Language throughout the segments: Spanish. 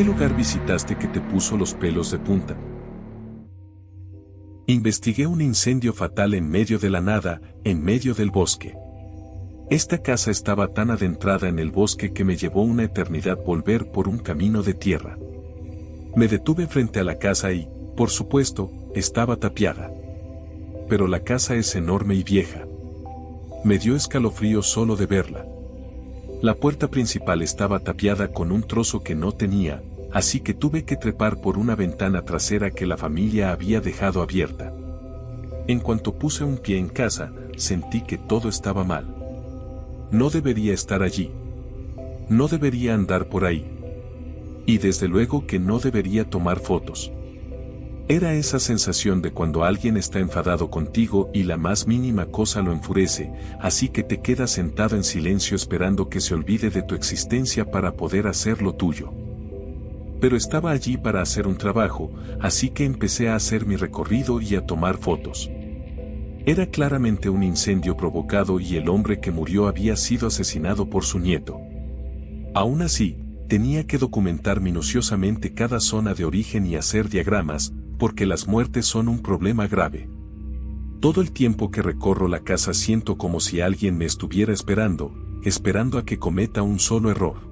qué lugar visitaste que te puso los pelos de punta? Investigué un incendio fatal en medio de la nada, en medio del bosque. Esta casa estaba tan adentrada en el bosque que me llevó una eternidad volver por un camino de tierra. Me detuve frente a la casa y, por supuesto, estaba tapiada. Pero la casa es enorme y vieja. Me dio escalofrío solo de verla. La puerta principal estaba tapiada con un trozo que no tenía, así que tuve que trepar por una ventana trasera que la familia había dejado abierta. En cuanto puse un pie en casa, sentí que todo estaba mal. No debería estar allí. No debería andar por ahí. Y desde luego que no debería tomar fotos. Era esa sensación de cuando alguien está enfadado contigo y la más mínima cosa lo enfurece, así que te quedas sentado en silencio esperando que se olvide de tu existencia para poder hacer lo tuyo. Pero estaba allí para hacer un trabajo, así que empecé a hacer mi recorrido y a tomar fotos. Era claramente un incendio provocado y el hombre que murió había sido asesinado por su nieto. Aún así, tenía que documentar minuciosamente cada zona de origen y hacer diagramas, porque las muertes son un problema grave. Todo el tiempo que recorro la casa siento como si alguien me estuviera esperando a que cometa un solo error.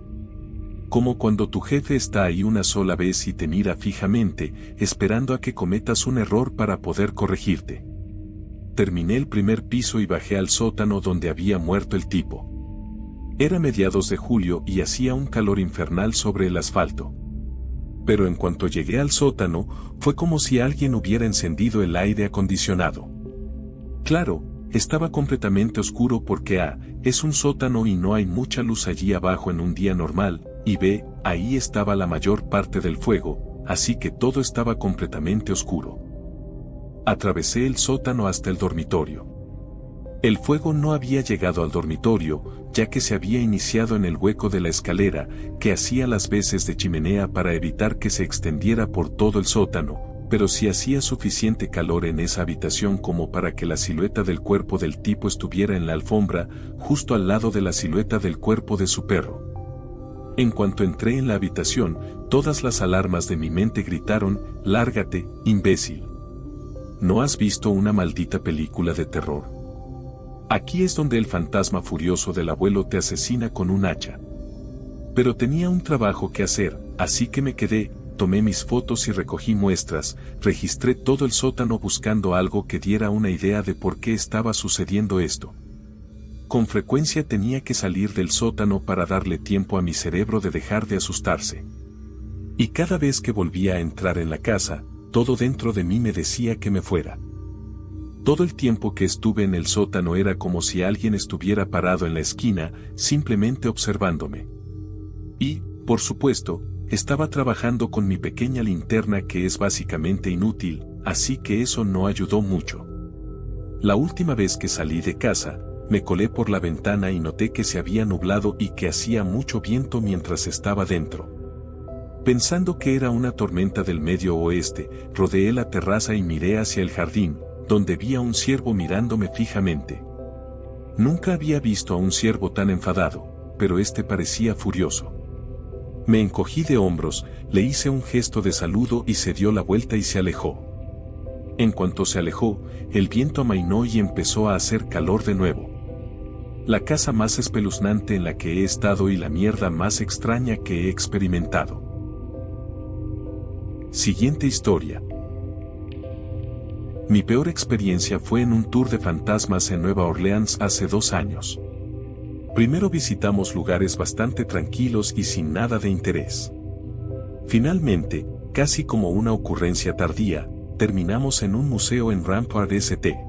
Como cuando tu jefe está ahí una sola vez y te mira fijamente, esperando a que cometas un error para poder corregirte. Terminé el primer piso y bajé al sótano donde había muerto el tipo. Era mediados de julio y hacía un calor infernal sobre el asfalto. Pero en cuanto llegué al sótano, fue como si alguien hubiera encendido el aire acondicionado. Claro, estaba completamente oscuro porque A, es un sótano y no hay mucha luz allí abajo en un día normal, y B, ahí estaba la mayor parte del fuego, así que todo estaba completamente oscuro. Atravesé el sótano hasta el dormitorio. El fuego no había llegado al dormitorio, ya que se había iniciado en el hueco de la escalera, que hacía las veces de chimenea para evitar que se extendiera por todo el sótano, pero sí hacía suficiente calor en esa habitación como para que la silueta del cuerpo del tipo estuviera en la alfombra, justo al lado de la silueta del cuerpo de su perro. En cuanto entré en la habitación, todas las alarmas de mi mente gritaron: «¡Lárgate, imbécil! ¿No has visto una maldita película de terror? Aquí es donde el fantasma furioso del abuelo te asesina con un hacha». Pero tenía un trabajo que hacer, así que me quedé, tomé mis fotos y recogí muestras, registré todo el sótano buscando algo que diera una idea de por qué estaba sucediendo esto. Con frecuencia tenía que salir del sótano para darle tiempo a mi cerebro de dejar de asustarse. Y cada vez que volvía a entrar en la casa, todo dentro de mí me decía que me fuera. Todo el tiempo que estuve en el sótano era como si alguien estuviera parado en la esquina, simplemente observándome. Y, por supuesto, estaba trabajando con mi pequeña linterna que es básicamente inútil, así que eso no ayudó mucho. La última vez que salí de casa, me colé por la ventana y noté que se había nublado y que hacía mucho viento mientras estaba dentro. Pensando que era una tormenta del medio oeste, rodeé la terraza y miré hacia el jardín, donde vi a un ciervo mirándome fijamente. Nunca había visto a un ciervo tan enfadado, pero este parecía furioso. Me encogí de hombros, le hice un gesto de saludo y se dio la vuelta y se alejó. En cuanto se alejó, el viento amainó y empezó a hacer calor de nuevo. La casa más espeluznante en la que he estado y la mierda más extraña que he experimentado. Siguiente historia. Mi peor experiencia fue en un tour de fantasmas en Nueva Orleans hace 2 años. Primero visitamos lugares bastante tranquilos y sin nada de interés. Finalmente, casi como una ocurrencia tardía, terminamos en un museo en Rampart St.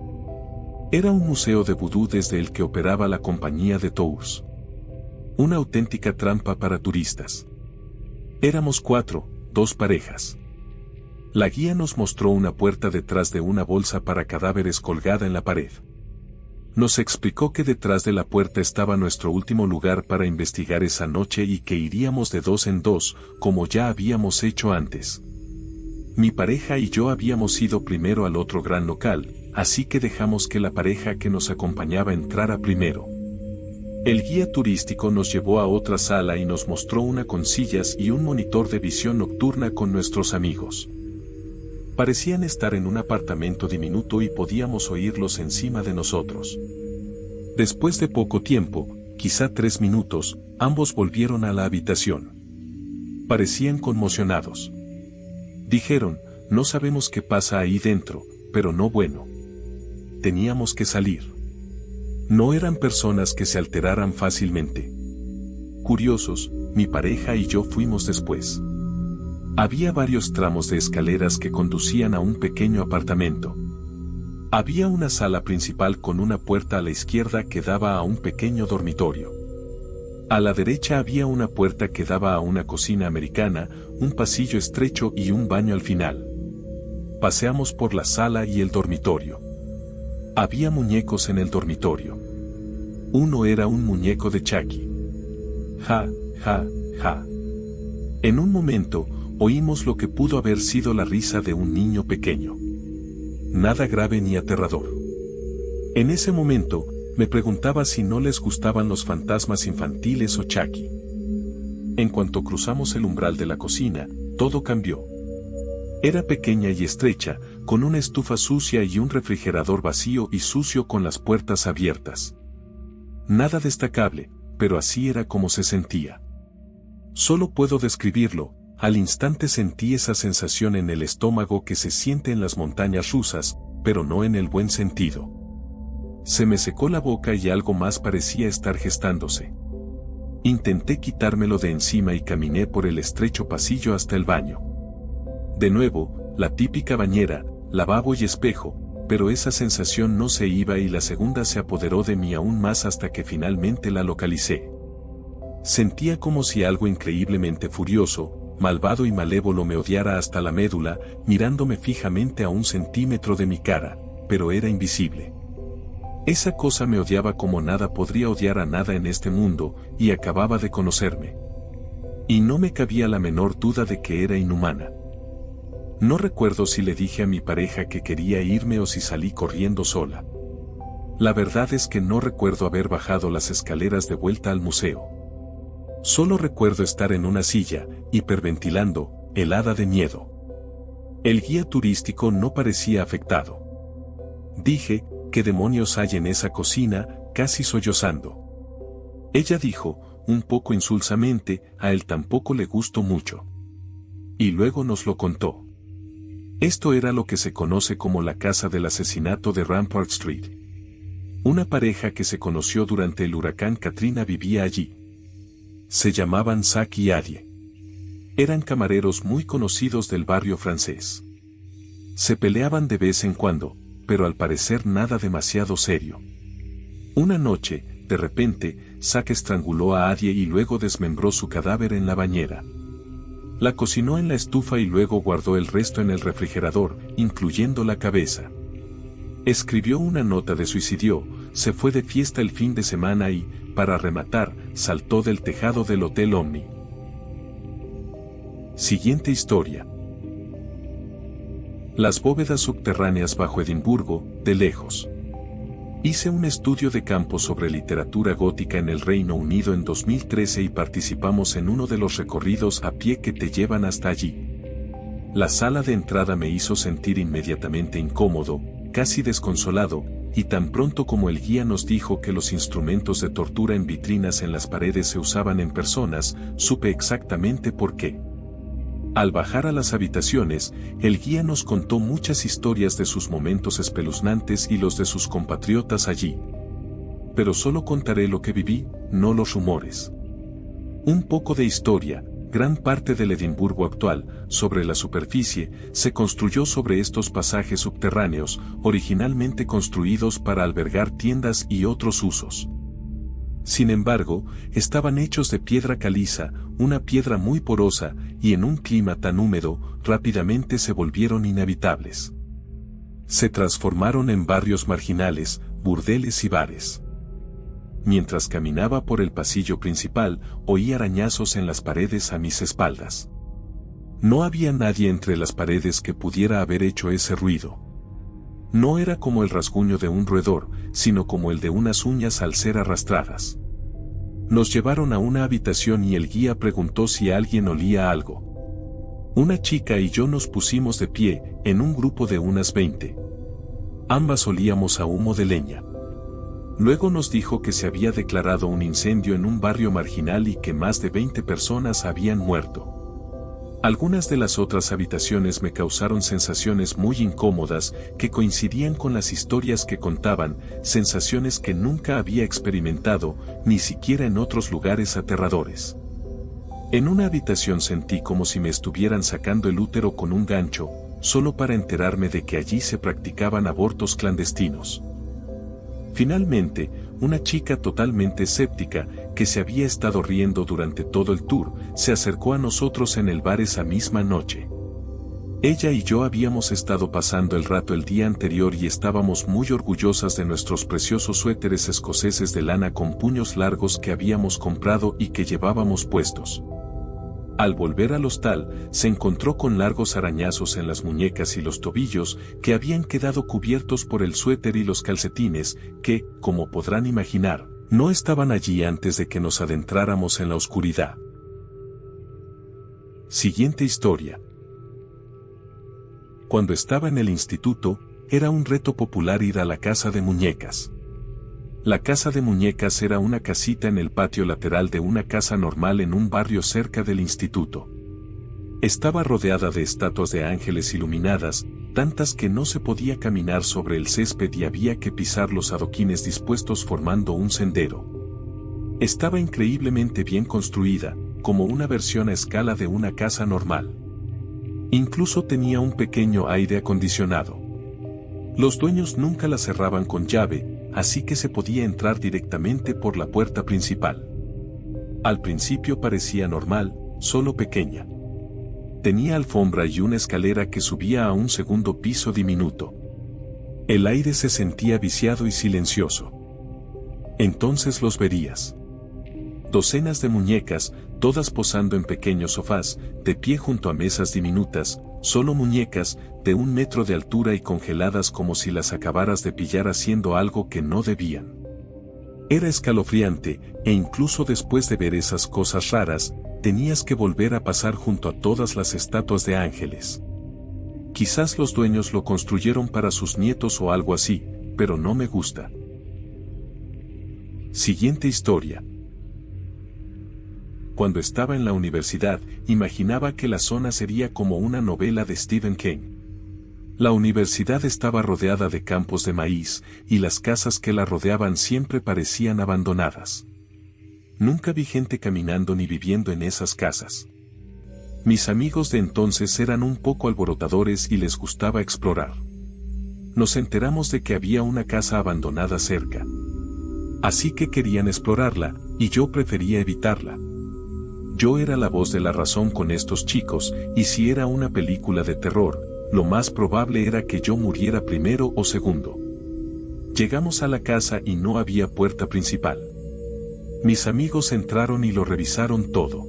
Era un museo de vudú desde el que operaba la compañía de tours. Una auténtica trampa para turistas. Éramos 4, 2 parejas. La guía nos mostró una puerta detrás de una bolsa para cadáveres colgada en la pared. Nos explicó que detrás de la puerta estaba nuestro último lugar para investigar esa noche y que iríamos de 2 en 2, como ya habíamos hecho antes. Mi pareja y yo habíamos ido primero al otro gran local, así que dejamos que la pareja que nos acompañaba entrara primero. El guía turístico nos llevó a otra sala y nos mostró una con sillas y un monitor de visión nocturna con nuestros amigos. Parecían estar en un apartamento diminuto y podíamos oírlos encima de nosotros. Después de poco tiempo, quizá 3 minutos, ambos volvieron a la habitación. Parecían conmocionados. Dijeron, no sabemos qué pasa ahí dentro, pero no bueno. Teníamos que salir. No eran personas que se alteraran fácilmente. Curiosos, mi pareja y yo fuimos después. Había varios tramos de escaleras que conducían a un pequeño apartamento. Había una sala principal con una puerta a la izquierda que daba a un pequeño dormitorio. A la derecha había una puerta que daba a una cocina americana, un pasillo estrecho y un baño al final. Paseamos por la sala y el dormitorio. Había muñecos en el dormitorio. Uno era un muñeco de Chucky. Ja, ja, ja. En un momento, oímos lo que pudo haber sido la risa de un niño pequeño. Nada grave ni aterrador. En ese momento, me preguntaba si no les gustaban los fantasmas infantiles o Chucky. En cuanto cruzamos el umbral de la cocina, todo cambió. Era pequeña y estrecha, con una estufa sucia y un refrigerador vacío y sucio con las puertas abiertas. Nada destacable, pero así era como se sentía. Solo puedo describirlo, al instante sentí esa sensación en el estómago que se siente en las montañas rusas, pero no en el buen sentido. Se me secó la boca y algo más parecía estar gestándose. Intenté quitármelo de encima y caminé por el estrecho pasillo hasta el baño. De nuevo, la típica bañera, lavabo y espejo, pero esa sensación no se iba y la segunda se apoderó de mí aún más hasta que finalmente la localicé. Sentía como si algo increíblemente furioso, malvado y malévolo me odiara hasta la médula, mirándome fijamente a 1 centímetro de mi cara, pero era invisible. Esa cosa me odiaba como nada podría odiar a nada en este mundo, y acababa de conocerme. Y no me cabía la menor duda de que era inhumana. No recuerdo si le dije a mi pareja que quería irme o si salí corriendo sola. La verdad es que no recuerdo haber bajado las escaleras de vuelta al museo. Solo recuerdo estar en una silla, hiperventilando, helada de miedo. El guía turístico no parecía afectado. Dije, ¿qué demonios hay en esa cocina?, casi sollozando. Ella dijo, un poco insulsamente, a él tampoco le gustó mucho. Y luego nos lo contó. Esto era lo que se conoce como la casa del asesinato de Rampart Street. Una pareja que se conoció durante el huracán Katrina vivía allí. Se llamaban Zach y Addie. Eran camareros muy conocidos del barrio francés. Se peleaban de vez en cuando, pero al parecer nada demasiado serio. Una noche, de repente, Zach estranguló a Addie y luego desmembró su cadáver en la bañera. La cocinó en la estufa y luego guardó el resto en el refrigerador, incluyendo la cabeza. Escribió una nota de suicidio, se fue de fiesta el fin de semana y, para rematar, saltó del tejado del Hotel Omni. Siguiente historia. Las bóvedas subterráneas bajo Edimburgo, de lejos. Hice un estudio de campo sobre literatura gótica en el Reino Unido en 2013 y participamos en uno de los recorridos a pie que te llevan hasta allí. La sala de entrada me hizo sentir inmediatamente incómodo, casi desconsolado, y tan pronto como el guía nos dijo que los instrumentos de tortura en vitrinas en las paredes se usaban en personas, supe exactamente por qué. Al bajar a las habitaciones, el guía nos contó muchas historias de sus momentos espeluznantes y los de sus compatriotas allí. Pero solo contaré lo que viví, no los rumores. Un poco de historia. Gran parte del Edimburgo actual, sobre la superficie, se construyó sobre estos pasajes subterráneos, originalmente construidos para albergar tiendas y otros usos. Sin embargo, estaban hechos de piedra caliza, una piedra muy porosa, y en un clima tan húmedo, rápidamente se volvieron inhabitables. Se transformaron en barrios marginales, burdeles y bares. Mientras caminaba por el pasillo principal, oí arañazos en las paredes a mis espaldas. No había nadie entre las paredes que pudiera haber hecho ese ruido. No era como el rasguño de un roedor, sino como el de unas uñas al ser arrastradas. Nos llevaron a una habitación y el guía preguntó si alguien olía algo. Una chica y yo nos pusimos de pie, en un grupo de unas 20. Ambas olíamos a humo de leña. Luego nos dijo que se había declarado un incendio en un barrio marginal y que más de 20 personas habían muerto. Algunas de las otras habitaciones me causaron sensaciones muy incómodas que coincidían con las historias que contaban, sensaciones que nunca había experimentado, ni siquiera en otros lugares aterradores. En una habitación sentí como si me estuvieran sacando el útero con un gancho, solo para enterarme de que allí se practicaban abortos clandestinos. Finalmente, una chica totalmente escéptica, que se había estado riendo durante todo el tour, se acercó a nosotros en el bar esa misma noche. Ella y yo habíamos estado pasando el rato el día anterior y estábamos muy orgullosas de nuestros preciosos suéteres escoceses de lana con puños largos que habíamos comprado y que llevábamos puestos. Al volver al hostal, se encontró con largos arañazos en las muñecas y los tobillos que habían quedado cubiertos por el suéter y los calcetines, que, como podrán imaginar, no estaban allí antes de que nos adentráramos en la oscuridad. Siguiente historia. Cuando estaba en el instituto, era un reto popular ir a la casa de muñecas. La casa de muñecas era una casita en el patio lateral de una casa normal en un barrio cerca del instituto. Estaba rodeada de estatuas de ángeles iluminadas, tantas que no se podía caminar sobre el césped y había que pisar los adoquines dispuestos formando un sendero. Estaba increíblemente bien construida, como una versión a escala de una casa normal. Incluso tenía un pequeño aire acondicionado. Los dueños nunca la cerraban con llave, así que se podía entrar directamente por la puerta principal. Al principio parecía normal, solo pequeña. Tenía alfombra y una escalera que subía a un segundo piso diminuto. El aire se sentía viciado y silencioso. Entonces los verías. Docenas de muñecas, todas posando en pequeños sofás, de pie junto a mesas diminutas, solo muñecas, de 1 metro de altura y congeladas como si las acabaras de pillar haciendo algo que no debían. Era escalofriante, e incluso después de ver esas cosas raras, tenías que volver a pasar junto a todas las estatuas de ángeles. Quizás los dueños lo construyeron para sus nietos o algo así, pero no me gusta. Siguiente historia. Cuando estaba en la universidad, imaginaba que la zona sería como una novela de Stephen King. La universidad estaba rodeada de campos de maíz, y las casas que la rodeaban siempre parecían abandonadas. Nunca vi gente caminando ni viviendo en esas casas. Mis amigos de entonces eran un poco alborotadores y les gustaba explorar. Nos enteramos de que había una casa abandonada cerca. Así que querían explorarla, y yo prefería evitarla. Yo era la voz de la razón con estos chicos, y si era una película de terror, lo más probable era que yo muriera primero o segundo. Llegamos a la casa y no había puerta principal. Mis amigos entraron y lo revisaron todo.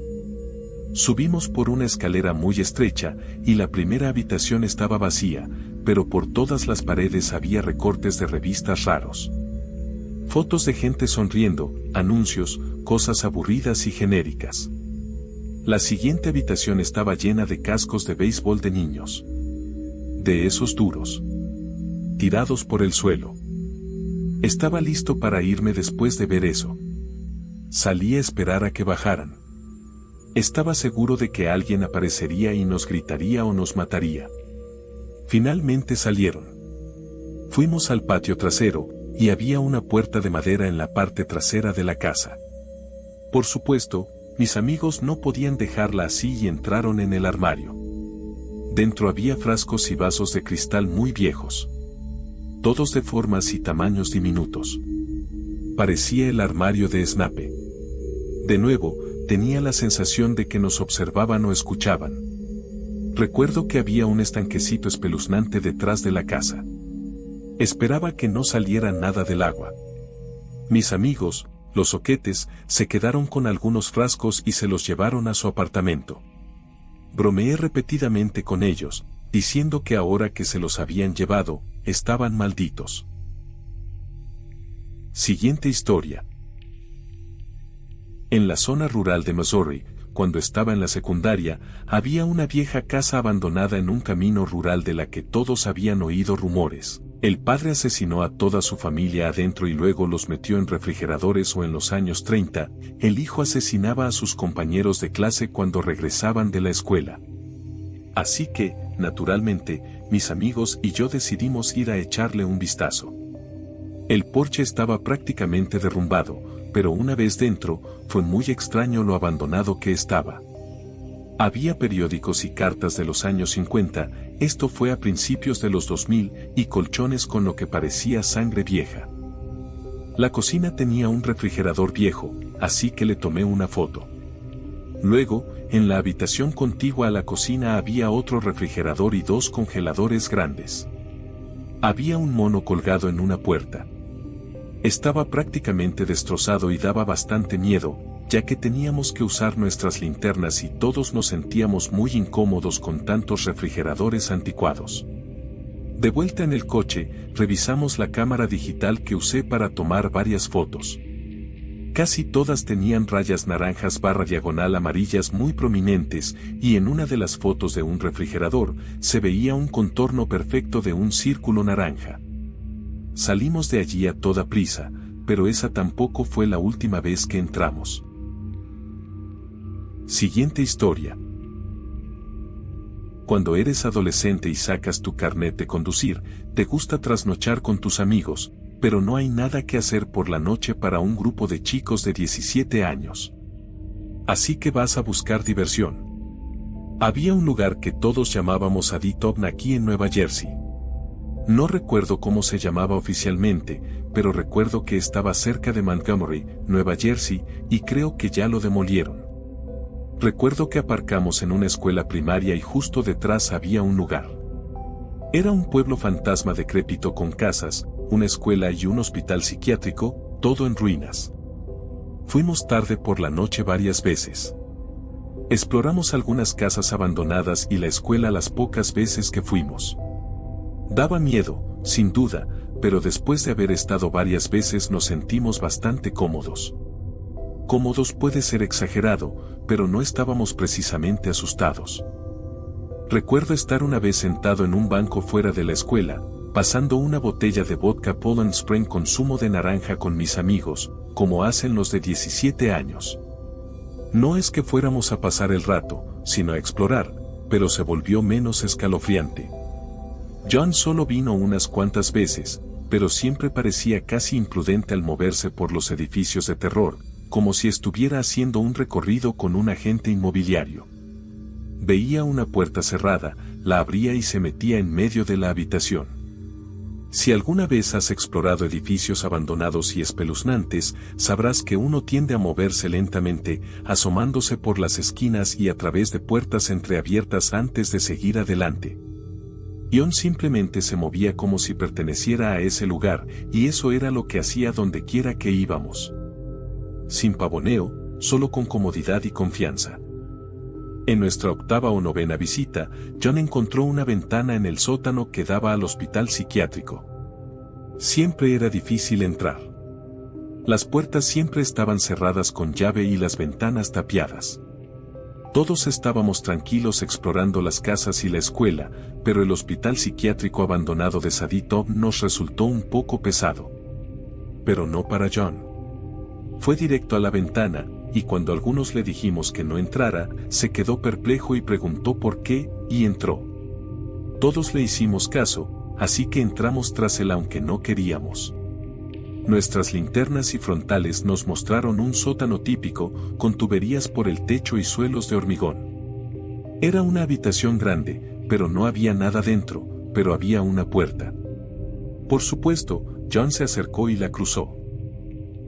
Subimos por una escalera muy estrecha, y la primera habitación estaba vacía, pero por todas las paredes había recortes de revistas raros. Fotos de gente sonriendo, anuncios, cosas aburridas y genéricas. La siguiente habitación estaba llena de cascos de béisbol de niños. De esos duros. Tirados por el suelo. Estaba listo para irme después de ver eso. Salí a esperar a que bajaran. Estaba seguro de que alguien aparecería y nos gritaría o nos mataría. Finalmente salieron. Fuimos al patio trasero, y había una puerta de madera en la parte trasera de la casa. Por supuesto, mis amigos no podían dejarla así y entraron en el armario. Dentro había frascos y vasos de cristal muy viejos. Todos de formas y tamaños diminutos. Parecía el armario de Snape. De nuevo, tenía la sensación de que nos observaban o escuchaban. Recuerdo que había un estanquecito espeluznante detrás de la casa. Esperaba que no saliera nada del agua. Mis amigos, los zoquetes, se quedaron con algunos frascos y se los llevaron a su apartamento. Bromeé repetidamente con ellos, diciendo que ahora que se los habían llevado, estaban malditos. Siguiente historia. En la zona rural de Missouri, cuando estaba en la secundaria, había una vieja casa abandonada en un camino rural de la que todos habían oído rumores. El padre asesinó a toda su familia adentro y luego los metió en refrigeradores, o en los años 30, el hijo asesinaba a sus compañeros de clase cuando regresaban de la escuela. Así que, naturalmente, mis amigos y yo decidimos ir a echarle un vistazo. El porche estaba prácticamente derrumbado, pero una vez dentro, fue muy extraño lo abandonado que estaba. Había periódicos y cartas de los años 50, esto fue a principios de los 2000, y colchones con lo que parecía sangre vieja. La cocina tenía un refrigerador viejo, así que le tomé una foto. Luego, en la habitación contigua a la cocina había otro refrigerador y 2 congeladores grandes. Había un mono colgado en una puerta. Estaba prácticamente destrozado y daba bastante miedo, ya que teníamos que usar nuestras linternas y todos nos sentíamos muy incómodos con tantos refrigeradores anticuados. De vuelta en el coche, revisamos la cámara digital que usé para tomar varias fotos. Casi todas tenían rayas naranjas / diagonal amarillas muy prominentes, y en una de las fotos de un refrigerador, se veía un contorno perfecto de un círculo naranja. Salimos de allí a toda prisa, pero esa tampoco fue la última vez que entramos. Siguiente historia. Cuando eres adolescente y sacas tu carnet de conducir, te gusta trasnochar con tus amigos, pero no hay nada que hacer por la noche para un grupo de chicos de 17 años. Así que vas a buscar diversión. Había un lugar que todos llamábamos Aditobn aquí en Nueva Jersey. No recuerdo cómo se llamaba oficialmente, pero recuerdo que estaba cerca de Montgomery, Nueva Jersey, y creo que ya lo demolieron. Recuerdo que aparcamos en una escuela primaria y justo detrás había un lugar. Era un pueblo fantasma decrépito con casas, una escuela y un hospital psiquiátrico, todo en ruinas. Fuimos tarde por la noche varias veces. Exploramos algunas casas abandonadas y la escuela las pocas veces que fuimos. Daba miedo, sin duda, pero después de haber estado varias veces nos sentimos bastante cómodos. Cómodos puede ser exagerado, pero no estábamos precisamente asustados. Recuerdo estar una vez sentado en un banco fuera de la escuela, pasando una botella de vodka Poland Spring con zumo de naranja con mis amigos, como hacen los de 17 años. No es que fuéramos a pasar el rato, sino a explorar, pero se volvió menos escalofriante. John solo vino unas cuantas veces, pero siempre parecía casi imprudente al moverse por los edificios de terror, como si estuviera haciendo un recorrido con un agente inmobiliario. Veía una puerta cerrada, la abría y se metía en medio de la habitación. Si alguna vez has explorado edificios abandonados y espeluznantes, sabrás que uno tiende a moverse lentamente, asomándose por las esquinas y a través de puertas entreabiertas antes de seguir adelante. John simplemente se movía como si perteneciera a ese lugar, y eso era lo que hacía donde quiera que íbamos. Sin pavoneo, solo con comodidad y confianza. En nuestra 8ª o 9ª visita, John encontró una ventana en el sótano que daba al hospital psiquiátrico. Siempre era difícil entrar. Las puertas siempre estaban cerradas con llave y las ventanas tapiadas. Todos estábamos tranquilos explorando las casas y la escuela, pero el hospital psiquiátrico abandonado de Aditobn nos resultó un poco pesado. Pero no para John. Fue directo a la ventana, y cuando algunos le dijimos que no entrara, se quedó perplejo y preguntó por qué, y entró. Todos le hicimos caso, así que entramos tras él aunque no queríamos. Nuestras linternas y frontales nos mostraron un sótano típico, con tuberías por el techo y suelos de hormigón. Era una habitación grande, pero no había nada dentro, pero había una puerta. Por supuesto, John se acercó y la cruzó.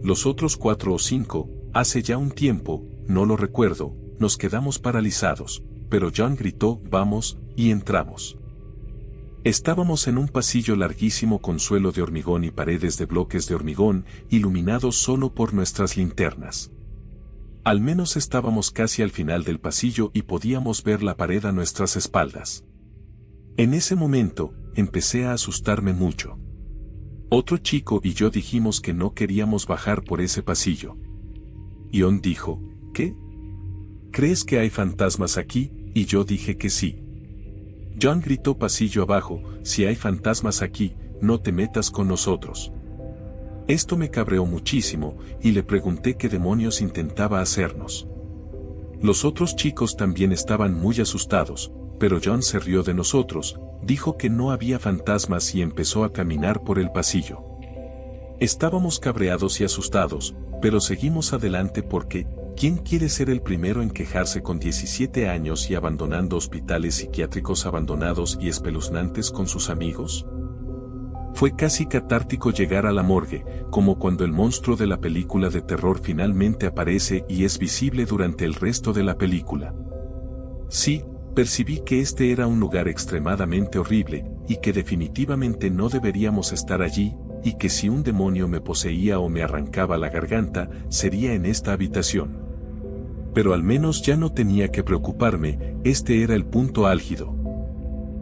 Los otros 4 o 5, hace ya un tiempo, no lo recuerdo, nos quedamos paralizados, pero John gritó, «Vamos», y entramos. Estábamos en un pasillo larguísimo con suelo de hormigón y paredes de bloques de hormigón, iluminados solo por nuestras linternas. Al menos estábamos casi al final del pasillo y podíamos ver la pared a nuestras espaldas. En ese momento, empecé a asustarme mucho. Otro chico y yo dijimos que no queríamos bajar por ese pasillo. John dijo, ¿qué? ¿Crees que hay fantasmas aquí? Y yo dije que sí. John gritó pasillo abajo, si hay fantasmas aquí, no te metas con nosotros. Esto me cabreó muchísimo, y le pregunté qué demonios intentaba hacernos. Los otros chicos también estaban muy asustados, pero John se rió de nosotros, dijo que no había fantasmas y empezó a caminar por el pasillo. Estábamos cabreados y asustados, pero seguimos adelante porque, ¿quién quiere ser el primero en quejarse con 17 años y abandonando hospitales psiquiátricos abandonados y espeluznantes con sus amigos? Fue casi catártico llegar a la morgue, como cuando el monstruo de la película de terror finalmente aparece y es visible durante el resto de la película. Sí, percibí que este era un lugar extremadamente horrible, y que definitivamente no deberíamos estar allí, y que si un demonio me poseía o me arrancaba la garganta, sería en esta habitación. Pero al menos ya no tenía que preocuparme, este era el punto álgido.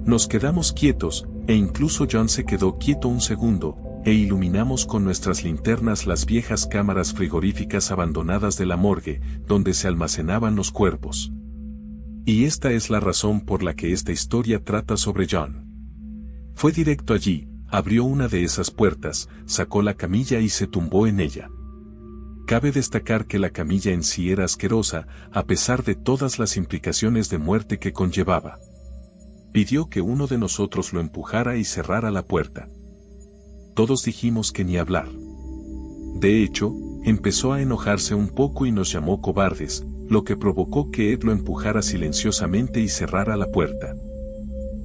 Nos quedamos quietos, e incluso John se quedó quieto un segundo, e iluminamos con nuestras linternas las viejas cámaras frigoríficas abandonadas de la morgue, donde se almacenaban los cuerpos. Y esta es la razón por la que esta historia trata sobre John. Fue directo allí, abrió una de esas puertas, sacó la camilla y se tumbó en ella. Cabe destacar que la camilla en sí era asquerosa, a pesar de todas las implicaciones de muerte que conllevaba. Pidió que uno de nosotros lo empujara y cerrara la puerta. Todos dijimos que ni hablar. De hecho, empezó a enojarse un poco y nos llamó cobardes, lo que provocó que Ed lo empujara silenciosamente y cerrara la puerta.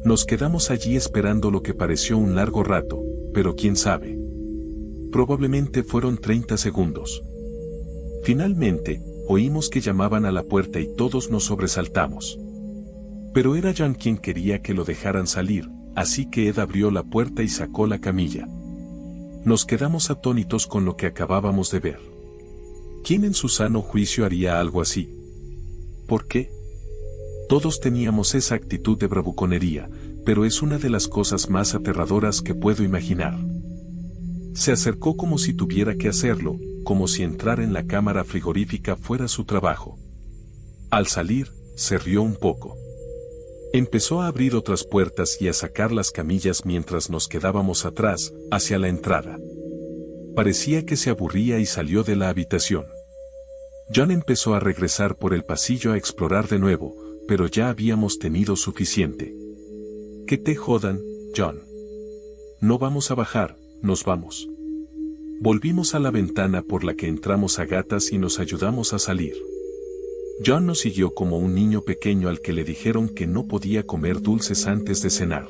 Nos quedamos allí esperando lo que pareció un largo rato, pero quién sabe. Probablemente fueron 30 segundos. Finalmente, oímos que llamaban a la puerta y todos nos sobresaltamos. Pero era John quien quería que lo dejaran salir, así que Ed abrió la puerta y sacó la camilla. Nos quedamos atónitos con lo que acabábamos de ver. ¿Quién en su sano juicio haría algo así? ¿Por qué? Todos teníamos esa actitud de bravuconería, pero es una de las cosas más aterradoras que puedo imaginar. Se acercó como si tuviera que hacerlo, como si entrar en la cámara frigorífica fuera su trabajo. Al salir, se rió un poco. Empezó a abrir otras puertas y a sacar las camillas mientras nos quedábamos atrás, hacia la entrada. Parecía que se aburría y salió de la habitación. John empezó a regresar por el pasillo a explorar de nuevo, pero ya habíamos tenido suficiente. Que te jodan, John. No vamos a bajar, nos vamos. Volvimos a la ventana por la que entramos a gatas y nos ayudamos a salir. John nos siguió como un niño pequeño al que le dijeron que no podía comer dulces antes de cenar.